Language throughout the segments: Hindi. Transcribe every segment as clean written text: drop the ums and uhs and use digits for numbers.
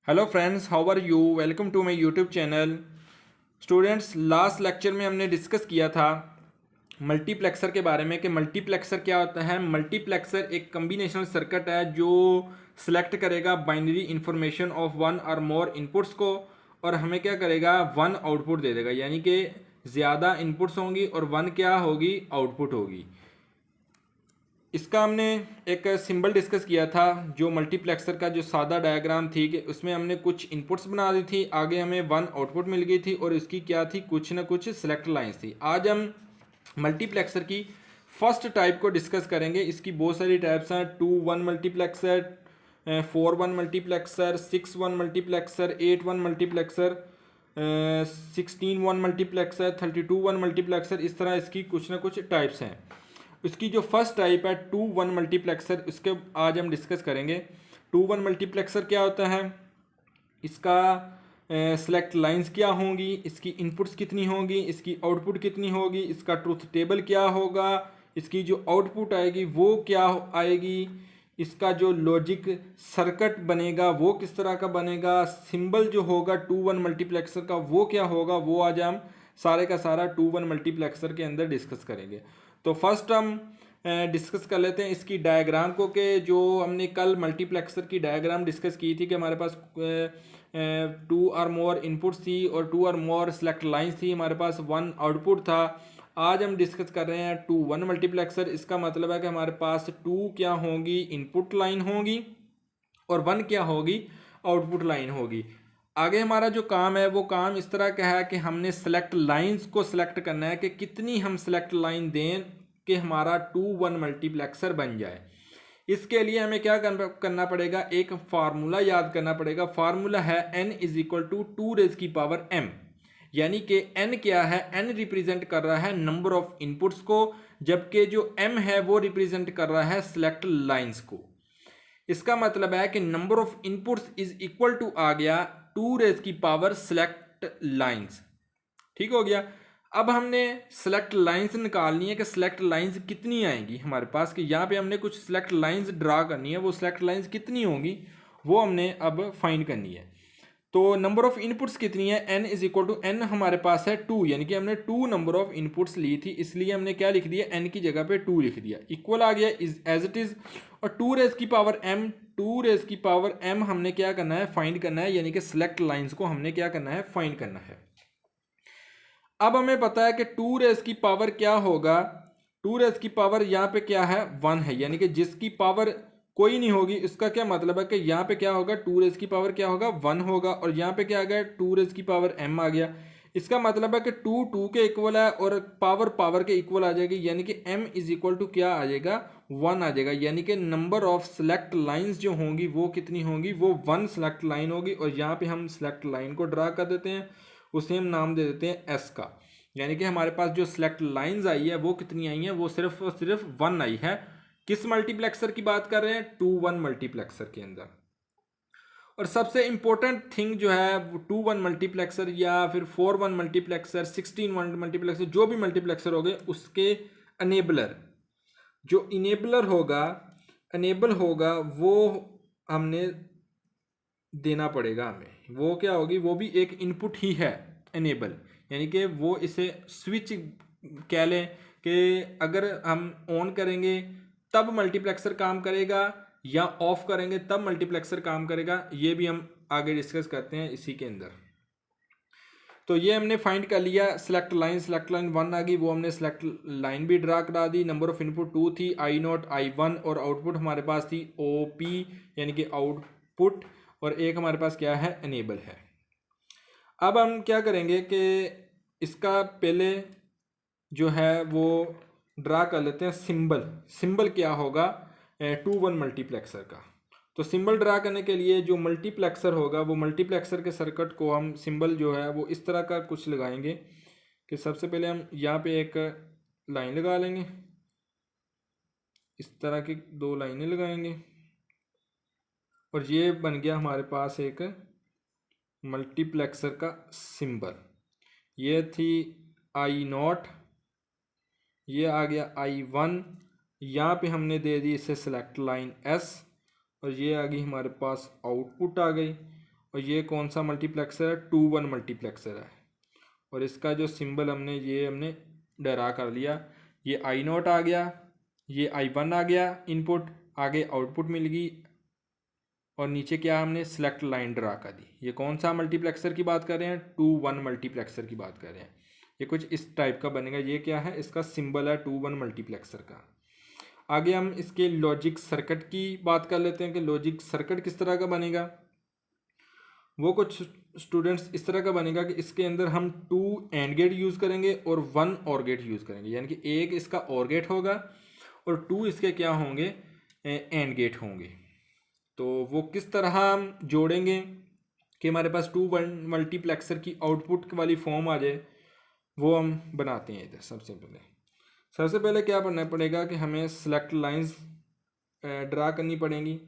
Hello friends, how are you? Welcome to my YouTube channel. Students, last lecture में हमने डिस्कस किया था मल्टीप्लेक्सर के बारे में कि मल्टीप्लेक्सर क्या होता है। मल्टीप्लेक्सर एक कम्बिनेशनल सर्किट है जो सिलेक्ट करेगा बाइनरी इंफॉर्मेशन ऑफ वन और मोर इनपुट्स को, और हमें क्या करेगा, वन आउटपुट दे देगा। यानी कि ज़्यादा इनपुट्स होंगी और वन क्या होगी, आउटपुट होगी। इसका हमने एक सिंबल डिस्कस किया था, जो मल्टीप्लेक्सर का जो सादा डायग्राम थी कि उसमें हमने कुछ इनपुट्स बना दी थी, आगे हमें वन आउटपुट मिल गई थी और इसकी क्या थी, कुछ ना कुछ सिलेक्ट लाइंस थी। आज हम मल्टीप्लेक्सर की फर्स्ट टाइप को डिस्कस करेंगे। इसकी बहुत सारी टाइप्स हैं, 2-1 multiplexer, 4-1 multiplexer, 6-1 multiplexer, 8-1 multiplexer, 16-1 multiplexer, 32-1 multiplexer. इस तरह इसकी कुछ ना कुछ टाइप्स हैं। इसकी जो फर्स्ट टाइप है 2-1 मल्टीप्लेक्सर, इसके आज हम डिस्कस करेंगे। 2-1 मल्टीप्लेक्सर क्या होता है, इसका सेलेक्ट लाइंस क्या होंगी, इसकी इनपुट्स कितनी होंगी, इसकी आउटपुट कितनी होगी, इसका ट्रूथ टेबल क्या होगा, इसकी जो आउटपुट आएगी वो क्या आएगी, इसका जो लॉजिक सर्किट बनेगा वो किस तरह का बनेगा, सिंबल जो होगा 2-1 मल्टीप्लेक्सर का वो क्या होगा, वो आज हम सारे का सारा 2-1 मल्टीप्लेक्सर के अंदर डिस्कस करेंगे। तो फर्स्ट हम डिस्कस कर लेते हैं इसकी डायग्राम को, कि जो हमने कल मल्टीप्लेक्सर की डायग्राम डिस्कस की थी कि हमारे पास 2 और मोर इनपुट्स थी और 2 और मोर सेलेक्ट लाइंस थी, हमारे पास 1 आउटपुट था। आज हम डिस्कस कर रहे हैं 2-1 मल्टीप्लेक्सर। इसका मतलब है कि हमारे पास 2 क्या होंगी, इनपुट लाइन होगी, और 1 क्या होगी, आउटपुट लाइन होगी। आगे हमारा जो काम है वो काम इस तरह का है कि हमने सेलेक्ट लाइंस को सिलेक्ट करना है कि कितनी हम सेलेक्ट लाइन दें कि हमारा 2-1 मल्टीप्लेक्सर बन जाए। इसके लिए हमें क्या करना पड़ेगा, एक फार्मूला याद करना पड़ेगा। फार्मूला है n is equal to 2m, यानी कि n क्या है, n रिप्रेजेंट कर रहा है नंबर ऑफ इनपुट्स को, जबकि जो m है वो रिप्रेजेंट कर रहा है सेलेक्ट लाइंस को। इसका मतलब है कि number of inputs is equal to आ गया 2 सेलेक्ट लाइंस। ठीक हो गया। अब हमने सेलेक्ट लाइंस निकालनी है कि सेलेक्ट लाइंस कितनी आएंगी हमारे पास, कि यहाँ पे हमने कुछ सेलेक्ट लाइंस ड्रा करनी है, वो सेलेक्ट लाइंस कितनी होंगी वो हमने अब फाइंड करनी है। तो नंबर ऑफ इनपुट्स कितनी है, n is equal to n हमारे पास है 2, यानी कि हमने 2 नंबर ऑफ इनपुट्स ली थी, इसलिए हमने क्या लिख दिया, n की जगह पे 2 लिख दिया, इक्वल आ गया इज एज इट इज। और 2 रेज की पावर m हमने क्या करना है, फाइंड करना है, यानी कि सेलेक्ट लाइंस को हमने क्या करना है, फाइंड करना है। अब हमें पता है कि 2 रेज की पावर क्या होगा, 2 रेज की पावर यहाँ पे क्या है, 1 है, यानी कि जिसकी पावर कोई नहीं होगी, इसका क्या मतलब है कि यहाँ पे क्या होगा, 2 रेज की पावर क्या होगा, 1 होगा, और यहाँ पे क्या आ गया, 2 रेज की पावर m आ गया। इसका मतलब है कि 2 2 के इक्वल है और पावर पावर के इक्वल आ जाएगी, यानी कि m इज इक्वल टू क्या आ जाएगा, 1 आ जाएगा। यानी कि नंबर ऑफ सेलेक्ट लाइंस जो होंगी वो कितनी होंगी, वो 1 सेलेक्ट लाइन होगी। और यहाँ पे हम सेलेक्ट लाइन को ड्रा कर देते हैं, उसे हम नाम दे देते हैं s का। यानी कि हमारे पास जो सेलेक्ट लाइंस आई है वो कितनी आई है, वो सिर्फ और सिर्फ 1 आई है। किस मल्टीप्लेक्सर की बात कर रहे हैं, 2-1 मल्टीप्लेक्सर के अंदर। और सबसे इंपॉर्टेंट थिंग जो है, 2-1 मल्टीप्लेक्सर या फिर 4-1 मल्टीप्लेक्सर, 16-1 मल्टीप्लेक्सर, जो भी मल्टीप्लेक्सर हो गए, उसके अनेबलर, जो इनेबलर होगा, अनेबल होगा, वो हमने देना पड़ेगा हमें। वो क्या होगी, वो भी एक इनपुट ही है, अनेबल, यानी कि वो इसे स्विच कह लें कि अगर हम ऑन करेंगे तब मल्टीप्लेक्सर काम करेगा, या ऑफ करेंगे तब मल्टीप्लेक्सर काम करेगा। ये भी हम आगे डिस्कस करते हैं इसी के अंदर। तो ये हमने फाइंड कर लिया, सेलेक्ट लाइन 1 आ गई, वो हमने सेलेक्ट लाइन भी ड्रा करा दी। नंबर ऑफ इनपुट 2 थी, I0 I1, और आउटपुट हमारे पास थी OP, यानी कि आउटपुट, और एक हमारे पास क्या है, अनेबल है। अब हम क्या करेंगे कि इसका पहले जो है वो ड्रा कर लेते हैं सिंबल। सिंबल क्या होगा 2-1 मल्टीप्लेक्सर का। तो सिंबल ड्रा करने के लिए जो मल्टीप्लेक्सर होगा, वो मल्टीप्लेक्सर के सर्किट को हम सिंबल जो है वो इस तरह का कुछ लगाएंगे कि सबसे पहले हम यहाँ पे एक लाइन लगा लेंगे, इस तरह की 2 लाइनें लगाएंगे, और ये बन गया हमारे पास एक मल्टीप्लेक्सर का सिंबल। ये थी I0, ये आ गया I1, यहाँ पे हमने दे दी इसे सेलेक्ट लाइन S, और ये आ गई हमारे पास आउटपुट आ गई। और ये कौन सा मल्टीप्लेक्सर है, 2-1 मल्टीप्लेक्सर है। और इसका जो सिंबल हमने डरा कर लिया, ये I0 आ गया, ये I1 आ गया इनपुट, आगे आउटपुट मिल गई, और नीचे क्या हमने सेलेक्ट लाइन ड्रा कर दी। ये कौन सा मल्टीप्लेक्सर की बात कर रहे हैं, 2-1 मल्टीप्लेक्सर की बात कर रहे हैं। ये कुछ इस टाइप का बनेगा। ये क्या है, इसका सिंबल है 2-1 मल्टीप्लेक्सर का। आगे हम इसके लॉजिक सर्किट की बात कर लेते हैं कि लॉजिक सर्किट किस तरह का बनेगा। वो कुछ स्टूडेंट्स इस तरह का बनेगा कि इसके अंदर हम 2 एंड गेट यूज़ करेंगे और 1 और गेट यूज़ करेंगे, यानी कि एक इसका और गेट होगा और 2 इसके क्या होंगे, एंड गेट होंगे। तो वो किस तरह हम जोड़ेंगे कि हमारे पास 2-1 मल्टीप्लेक्सर की आउटपुट वाली फॉर्म आ जाए, वो हम बनाते हैं इधर। सबसे पहले क्या करना पड़ेगा कि हमें सेलेक्ट लाइंस ड्रा करनी पड़ेंगी।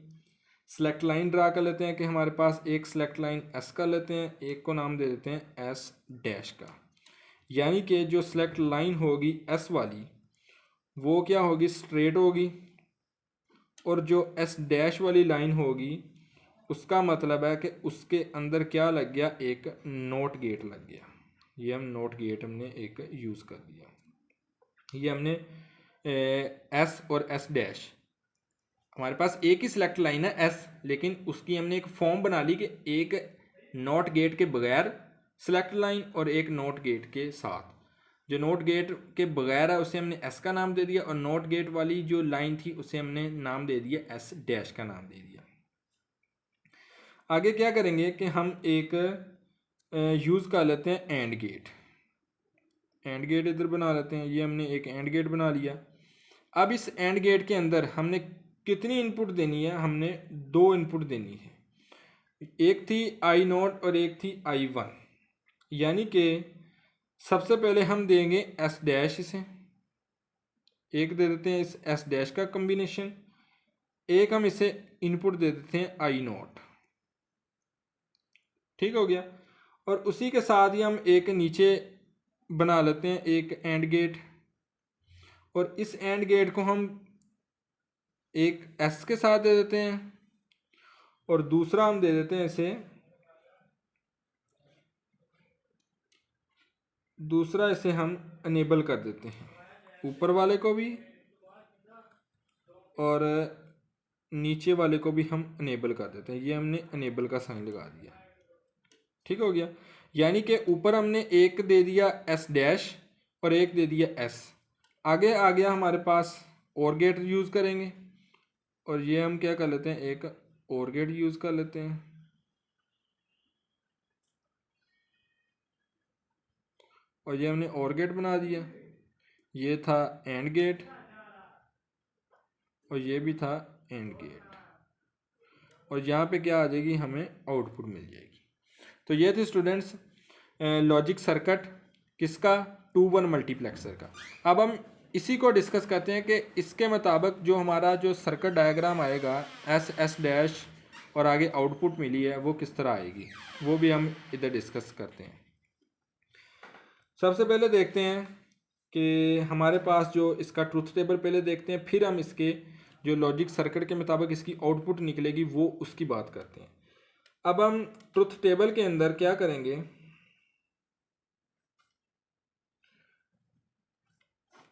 सेलेक्ट लाइन ड्रा कर लेते हैं कि हमारे पास एक सेलेक्ट लाइन एस कर लेते हैं, एक को नाम दे देते हैं एस डैश का, यानी कि जो सेलेक्ट लाइन होगी एस वाली वो क्या होगी, स्ट्रेट होगी, और जो एस डैश वाली लाइन होगी उसका मतलब है कि उसके अंदर क्या लग गया, एक नोट गेट लग गया। ये हम नोट गेट हमने एक यूज़ कर दिया। ये हमने एस और एस डैश, हमारे पास एक ही सिलेक्ट लाइन है एस, लेकिन उसकी हमने एक फॉर्म बना ली कि एक नॉट गेट के बगैर सिलेक्ट लाइन और एक नॉट गेट के साथ। जो नॉट गेट के बगैर है उसे हमने एस का नाम दे दिया, और नॉट गेट वाली जो लाइन थी उसे हमने नाम दे दिया एस डैश का नाम दे दिया। आगे क्या करेंगे कि हम एक यूज़ कर लेते हैं एंड गेट। एंड गेट इधर बना लेते हैं। ये हमने एक एंड गेट बना लिया। अब इस एंड गेट के अंदर हमने कितनी इनपुट देनी है, हमने 2 इनपुट देनी है। एक थी I0 और एक थी I1, यानी कि सबसे पहले हम देंगे एस डैश, इसे एक दे देते हैं इस एस डैश का कम्बिनेशन, एक हम इसे इनपुट दे देते हैं I0। ठीक हो गया। और उसी के साथ ही हम एक नीचे बना लेते हैं एक एंड गेट, और इस एंड गेट को हम एक एस के साथ दे देते हैं और दूसरा हम दे देते हैं इसे, दूसरा इसे हम अनेबल कर देते हैं, ऊपर वाले को भी और नीचे वाले को भी हम अनेबल कर देते हैं। ये हमने अनेबल का साइन लगा दिया। ठीक हो गया। यानी कि ऊपर हमने एक दे दिया एस डैश और एक दे दिया एस। आगे आ गया हमारे पास और गेट यूज़ करेंगे, और ये हम क्या कर लेते हैं, एक और गेट यूज़ कर लेते हैं। और ये हमने और गेट बना दिया। ये था एंड गेट और ये भी था एंड गेट, और यहाँ पे क्या आ जाएगी, हमें आउटपुट मिल जाएगी। तो ये थे स्टूडेंट्स लॉजिक सर्किट किसका, 2-1 मल्टीप्लेक्सर का। अब हम इसी को डिस्कस करते हैं कि इसके मुताबिक जो हमारा जो सर्किट डायग्राम आएगा एस डैश और आगे आउटपुट मिली है वो किस तरह आएगी, वो भी हम इधर डिस्कस करते हैं। सबसे पहले देखते हैं कि हमारे पास जो इसका ट्रुथ टेबल पहले देखते हैं, फिर हम इसके जो लॉजिक सर्किट के मुताबिक इसकी आउटपुट निकलेगी वो उसकी बात करते हैं। अब हम ट्रुथ टेबल के अंदर क्या करेंगे,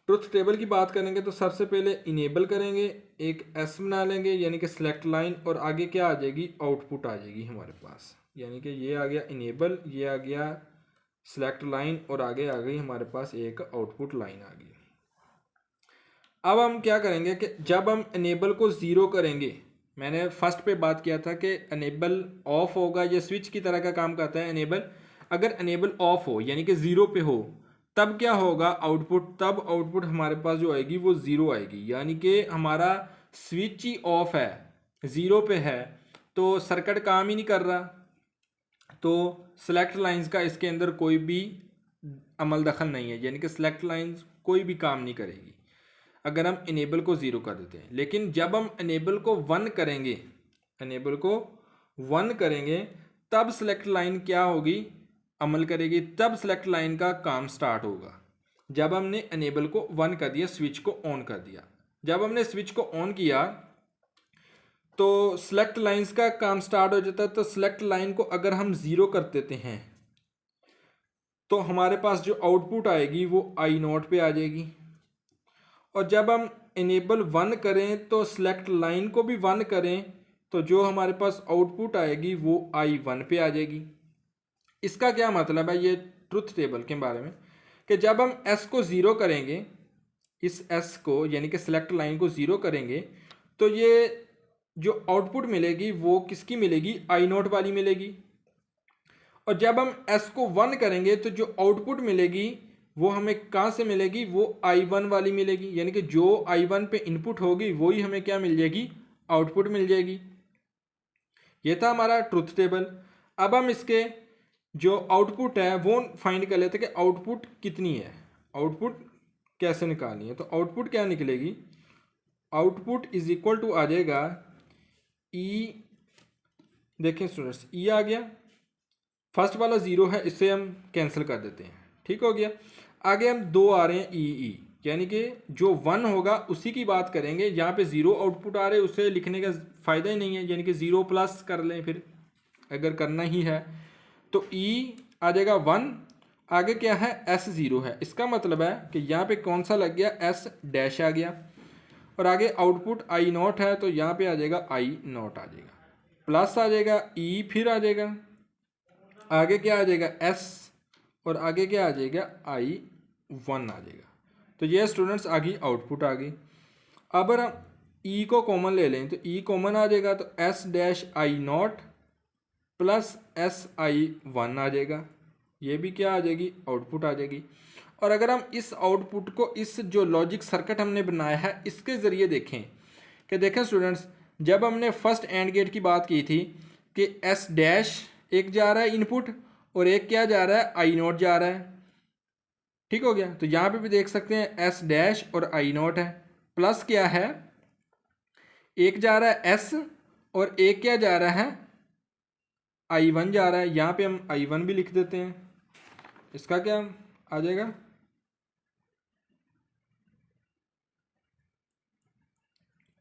ट्रुथ टेबल की बात करेंगे तो सबसे पहले इनेबल करेंगे, एक एस बना लेंगे यानी कि सिलेक्ट लाइन, और आगे क्या आ जाएगी, आउटपुट आ जाएगी हमारे पास। यानी कि ये आ गया इनेबल, ये आ गया सिलेक्ट लाइन, और आगे आ गई हमारे पास एक आउटपुट लाइन आ गई। अब हम क्या करेंगे कि जब हम इनेबल को ज़ीरो करेंगे, मैंने फर्स्ट पे बात किया था कि इनेबल ऑफ होगा, ये स्विच की तरह का काम करता है इनेबल। अगर इनेबल ऑफ हो यानी कि ज़ीरो पे हो तब क्या होगा आउटपुट, तब आउटपुट हमारे पास जो आएगी वो ज़ीरो आएगी, यानी कि हमारा स्विच ही ऑफ है, ज़ीरो पे है, तो सर्किट काम ही नहीं कर रहा, तो सेलेक्ट लाइंस का इसके अंदर कोई भी अमल दखल नहीं है, यानी कि सेलेक्ट लाइंस कोई भी काम नहीं करेगी अगर हम इनेबल को ज़ीरो कर देते हैं। लेकिन जब हम इनेबल को 1 करेंगे, इनेबल को 1 करेंगे तब सेलेक्ट लाइन क्या होगी, अमल करेगी, तब सेलेक्ट लाइन का काम स्टार्ट होगा। जब हमने इनेबल को 1 कर दिया, स्विच को ऑन कर दिया, जब हमने स्विच को ऑन किया तो सेलेक्ट लाइंस का काम स्टार्ट हो जाता है। तो सेलेक्ट लाइन को अगर हम ज़ीरो कर देते हैं तो हमारे पास जो आउटपुट आएगी वो आई नॉट पे आ जाएगी। और जब हम इनेबल 1 करें तो सेलेक्ट लाइन को भी 1 करें तो जो हमारे पास आउटपुट आएगी वो आई 1 पे आ जाएगी। इसका क्या मतलब है ये ट्रुथ टेबल के बारे में, कि जब हम एस को ज़ीरो करेंगे, इस एस को यानी कि सेलेक्ट लाइन को ज़ीरो करेंगे, तो ये जो आउटपुट मिलेगी वो किसकी मिलेगी, आई नॉट वाली मिलेगी। और जब हम एस को 1 करेंगे तो जो आउटपुट मिलेगी वो हमें कहाँ से मिलेगी, वो आई 1 वाली मिलेगी। यानी कि जो आई 1 पे इनपुट होगी वही हमें क्या मिल जाएगी, आउटपुट मिल जाएगी। ये था हमारा ट्रुथ टेबल। अब हम इसके जो आउटपुट है वो फाइंड कर लेते हैं कि आउटपुट कितनी है, आउटपुट कैसे निकालनी है। तो आउटपुट क्या निकलेगी, आउटपुट इज इक्वल टू आ जाएगा ई, देखें स्टूडेंट्स ई आ गया, फर्स्ट वाला ज़ीरो है इसे हम कैंसिल कर देते हैं, ठीक हो गया। आगे हम दो आ रहे हैं ई, यानी कि जो 1 होगा उसी की बात करेंगे। यहाँ पे ज़ीरो आउटपुट आ रहे हैं उसे लिखने का फ़ायदा ही नहीं है, यानी कि 0 प्लस कर लें फिर अगर करना ही है। तो ई आ जाएगा 1, आगे क्या है एस 0 है, इसका मतलब है कि यहाँ पे कौन सा लग गया, एस डैश आ गया। और आगे आउटपुट आई नॉट है तो यहाँ पे आ जाएगा आई नॉट आ जाएगा, प्लस आ जाएगा ई, फिर आ जाएगा आगे क्या आ जाएगा एस, और आगे क्या आ जाएगा आई 1 आ जाएगा। तो ये स्टूडेंट्स आ गई आउटपुट आ गई। अब अगर हम ई को कॉमन ले लें तो ई कॉमन आ जाएगा, तो S dash I not plus S I 1 आ जाएगा, ये भी क्या आ जाएगी, आउटपुट आ जाएगी। और अगर हम इस आउटपुट को इस जो लॉजिक सर्किट हमने बनाया है इसके ज़रिए देखें, कि देखें स्टूडेंट्स जब हमने फर्स्ट एंड गेट की बात की थी कि एस डैश एक जा रहा है इनपुट और एक क्या जा रहा है, आई नॉट जा रहा है, ठीक हो गया। तो यहाँ पे भी देख सकते हैं एस डैश और आई नॉट है, प्लस क्या है, एक जा रहा है एस और एक क्या जा रहा है, आई 1 जा रहा है। यहाँ पे हम आई 1 भी लिख देते हैं, इसका क्या आ जाएगा,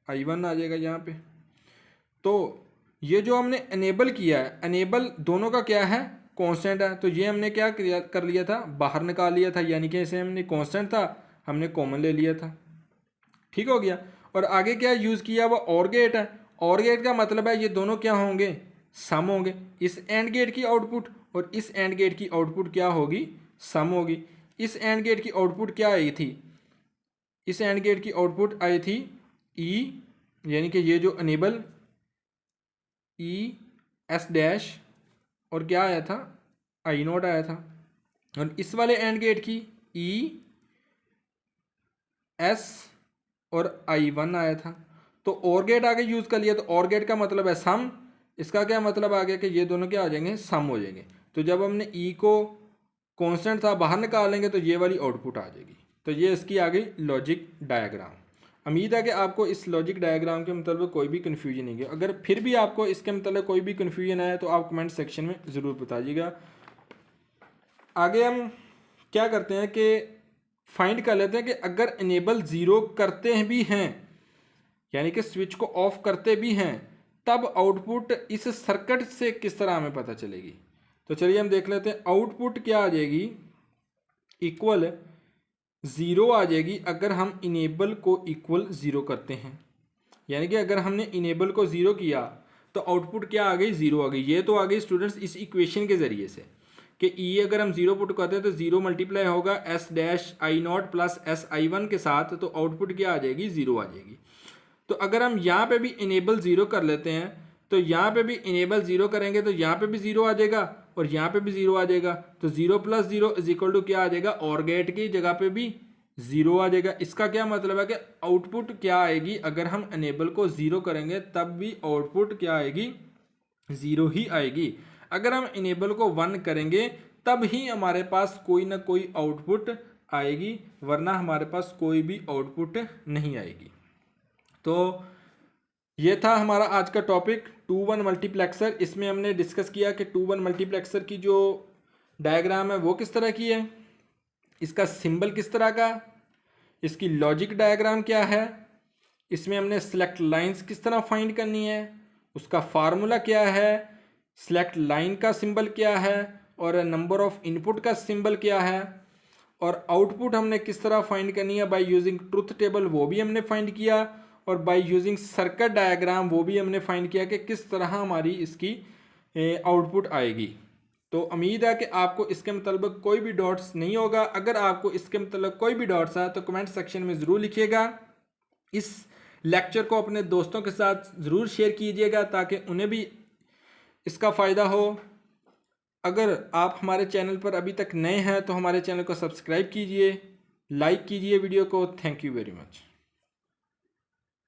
आई 1 आ जाएगा यहाँ पे। तो ये जो हमने अनेबल किया है, अनेबल दोनों का क्या है, कांस्टेंट है। तो ये हमने क्या कर लिया था, बाहर निकाल लिया था, यानी कि इसे हमने कांस्टेंट था हमने कॉमन ले लिया था, ठीक हो गया। और आगे क्या यूज़ किया, वो और गेट है। और गेट का मतलब है ये दोनों क्या होंगे, सम होंगे। इस एंड गेट की आउटपुट और इस एंड गेट की आउटपुट क्या होगी, सम होगी। इस एंड गेट की आउटपुट क्या आई थी, इस एंड गेट की आउटपुट आई थी ई, यानी कि ये जो अनेबल ई एस डैश और क्या आया था, आई नोट आया था। और इस वाले एंड गेट की ई एस और आई 1 आया था। तो और गेट आगे यूज़ कर लिया, तो और गेट का मतलब है सम, इसका क्या मतलब आ गया कि ये दोनों क्या आ जाएंगे, सम हो जाएंगे। तो जब हमने ई को कांस्टेंट था बाहर निकालेंगे तो ये वाली आउटपुट आ जाएगी। तो ये इसकी आ गई लॉजिक डायग्राम। उम्मीद है कि आपको इस लॉजिक डायग्राम के मतलब कोई भी कन्फ्यूजन नहीं है। अगर फिर भी आपको इसके मतलब कोई भी कन्फ्यूजन आया तो आप कमेंट सेक्शन में ज़रूर बताइएगा। आगे हम क्या करते हैं कि फाइंड कर लेते हैं कि अगर इनेबल ज़ीरो करते हैं भी हैं, यानी कि स्विच को ऑफ करते भी हैं, तब आउटपुट इस सर्किट से किस तरह हमें पता चलेगी। तो चलिए हम देख लेते हैं। आउटपुट क्या आ जाएगी, इक्वल ज़ीरो आ जाएगी अगर हम इनेबल को इक्वल ज़ीरो करते हैं। यानी कि अगर हमने इनेबल को ज़ीरो किया तो आउटपुट क्या आ गई, ज़ीरो आ गई। ये तो आ गई स्टूडेंट्स इस इक्वेशन के ज़रिए से कि ई अगर हम ज़ीरो पुट करते हैं तो ज़ीरो मल्टीप्लाई होगा S dash I not plus S I 1 के साथ, तो आउटपुट क्या आ जाएगी, ज़ीरो आ जाएगी। तो अगर हम यहाँ पे भी इनेबल ज़ीरो कर लेते हैं तो यहाँ पे भी इनेबल ज़ीरो करेंगे तो यहाँ पे भी ज़ीरो आ जाएगा और यहाँ पे भी ज़ीरो आ जाएगा। तो zero plus zero is equal to क्या आ जाएगा, और गेट की जगह पे भी ज़ीरो आ जाएगा। इसका क्या मतलब है कि आउटपुट क्या आएगी, अगर हम इनेबल को ज़ीरो करेंगे तब भी आउटपुट क्या आएगी, ज़ीरो ही आएगी। अगर हम इनेबल को 1 करेंगे तब ही हमारे पास कोई ना कोई आउटपुट आएगी, वरना हमारे पास कोई भी आउटपुट नहीं आएगी। तो ये था हमारा आज का टॉपिक 2-1 मल्टीप्लेक्सर। इसमें हमने डिस्कस किया कि 2-1 मल्टीप्लेक्सर की जो डायग्राम है वो किस तरह की है, इसका सिंबल किस तरह का, इसकी लॉजिक डायग्राम क्या है, इसमें हमने सेलेक्ट लाइंस किस तरह फाइंड करनी है, उसका फार्मूला क्या है, सेलेक्ट लाइन का सिंबल क्या है और नंबर ऑफ इनपुट का सिंबल क्या है, और आउटपुट हमने किस तरह फाइंड करनी है बाय यूजिंग ट्रुथ टेबल, वो भी हमने फाइंड किया, और बाय यूजिंग सर्किट डायग्राम वो भी हमने फाइंड किया कि किस तरह हमारी इसकी आउटपुट आएगी। तो उम्मीद है कि आपको इसके मतलब कोई भी डाउट्स नहीं होगा। अगर आपको इसके मतलब कोई भी डाउट्स है तो कमेंट सेक्शन में ज़रूर लिखिएगा। इस लेक्चर को अपने दोस्तों के साथ ज़रूर शेयर कीजिएगा ताकि उन्हें भी इसका फ़ायदा हो। अगर आप हमारे चैनल पर अभी तक नए हैं तो हमारे चैनल को सब्सक्राइब कीजिए, लाइक कीजिए वीडियो को। Thank you very much.